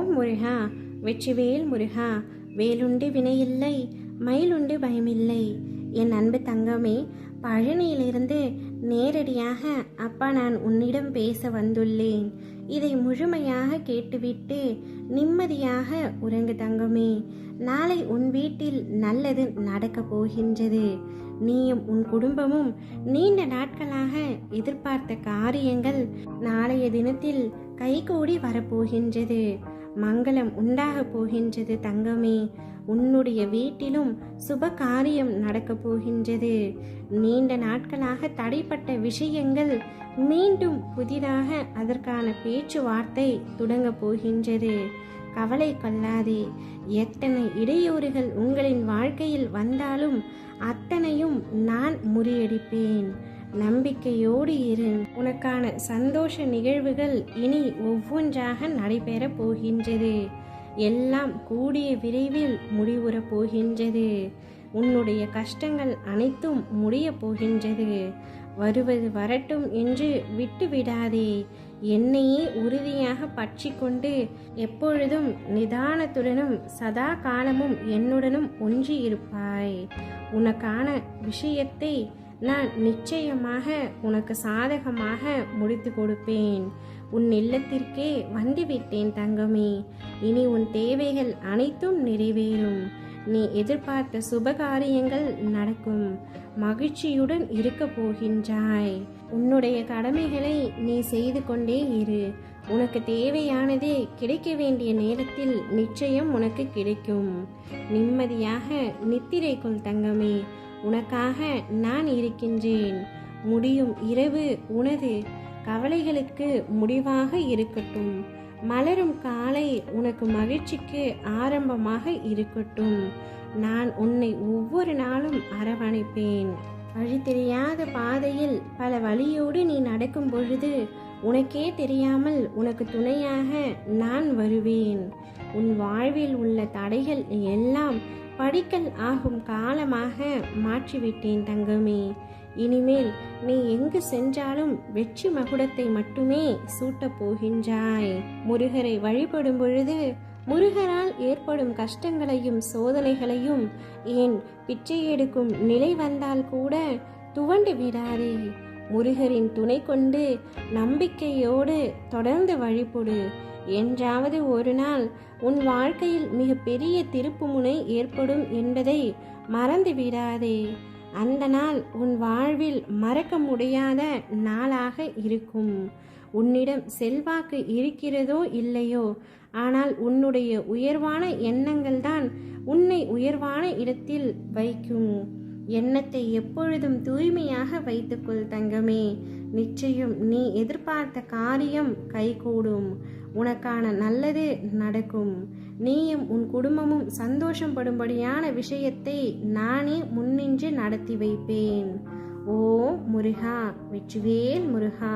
ஓம் முருகா, வெற்றிவேல் முருகா. வேலுண்டு வினையில்லை, மயிலுண்டு பயமில்லை. என் அன்பு தங்கமே, பழனியிலிருந்து நேரடியாக அப்பா நான் உன்னிடம் பேச வந்துள்ளேன். இதை முழுமையாக கேட்டுவிட்டு நிம்மதியாக உறங்கு தங்கமே. நாளை உன் வீட்டில் நல்லது நடக்கப் போகின்றது. நீயும் உன் குடும்பமும் நீண்ட நாட்களாக எதிர்பார்த்த காரியங்கள் நாளைய தினத்தில் கைகூடி வரப்போகின்றது. மங்களம் உண்டாக போகின்றது தங்கமே. உன்னுடைய வீட்டிலும் சுப காரியம் நடக்கப் போகின்றது. நீண்ட நாட்களாக தடைப்பட்ட விஷயங்கள் மீண்டும் புதிதாக அதற்கான பேச்சுவார்த்தை தொடங்க போகின்றது. கவலை கொள்ளாதே. எத்தனை இடையூறுகள் உங்களின் வாழ்க்கையில் வந்தாலும் அத்தனையும் நான் முறியடிப்பேன். நம்பிக்கையோடு இரு. உனக்கான சந்தோஷ நிகழ்வுகள் இனி ஒவ்வொன்றாக நடைபெறப் போகின்றது. எல்லாம் கூடிய விரைவில் முடிவுறப் போகின்றது. உன்னுடைய கஷ்டங்கள் அனைத்தும் முடிய போகின்றது. வருவது வரட்டும் என்று விட்டுவிடாதே. என்னையே உறுதியாக பற்றி கொண்டு எப்பொழுதும் நிதானத்துடனும் சதா காலமும் என்னுடனும் ஒன்றி இருப்பாய். உனக்கான விஷயத்தை நான் நிச்சயமாக உனக்கு சாதகமாக முடித்து கொடுப்பேன். உன் இல்லத்திற்கே வந்துவிட்டேன் தங்கமே. இனி உன் தேவைகள் அனைத்தும் நிறைவேறும். நீ எதிர்பார்த்த சுபகாரியங்கள் நடக்கும். மகிழ்ச்சியுடன் இருக்க போகின்றாய். உன்னுடைய கடமைகளை நீ செய்து கொண்டே இரு. உனக்கு தேவையானது கிடைக்க வேண்டிய நேரத்தில் நிச்சயம் உனக்கு கிடைக்கும். நிம்மதியாக நித்திரை கொள் தங்கமே. உனக்காக நான் இருக்கின்றேன். முடியும் இரவு உனது கவலைகளுக்கு முடிவாக இருக்கட்டும். மலரும் காலை உனக்கு மகிழ்ச்சிக்கு ஆரம்பமாக இருக்கட்டும். நான் உன்னை ஒவ்வொரு நாளும் அரவணைப்பேன். வழி தெரியாத பாதையில் பல வழியோடு நீ நடக்கும் பொழுது உனக்கே தெரியாமல் உனக்கு துணையாக நான் வருவேன். உன் வாழ்வில் உள்ள தடைகள் எல்லாம் படிக்கல் ஆகும் காலமாக மாற்றிவிட்டேன் தங்கமே. இனிமேல் நீ எங்கு சென்றாலும் வெற்றி மகுடத்தை மட்டுமே சூட்டப் போகின்றாய். முருகரை வழிபடும் பொழுது முருகரால் ஏற்படும் கஷ்டங்களையும் சோதனைகளையும் ஏன் பிச்சை எடுக்கும் நிலை வந்தால் கூட துவண்டு விடாதே. முருகரின் துணை கொண்டு நம்பிக்கையோடு தொடர்ந்து வழிபடு. என்றாவது ஒரு நாள் உன் வாழ்க்கையில் மிக பெரிய திருப்புமுனை ஏற்படும் என்பதை மறந்து விடாதே. அந்த நாள் உன் வாழ்வில் மறக்க முடியாத நாளாக இருக்கும். உன்னிடம் செல்வாக்கு இருக்கிறதோ இல்லையோ, ஆனால் உன்னுடைய உயர்வான எண்ணங்கள் தான் உன்னை உயர்வான இடத்தில் வைக்கும். எண்ணத்தை எப்பொழுதும் தூய்மையாக வைத்துக்கொள் தங்கமே. நிச்சயம் நீ எதிர்பார்த்த காரியம் கைகூடும். உனக்கான நல்லது நடக்கும். நீயும் உன் குடும்பமும் சந்தோஷப்படும்படியான விஷயத்தை நானே முன்னின்று நடத்தி வைப்பேன். ஓ முருகா, வெற்றிவேல் முருகா.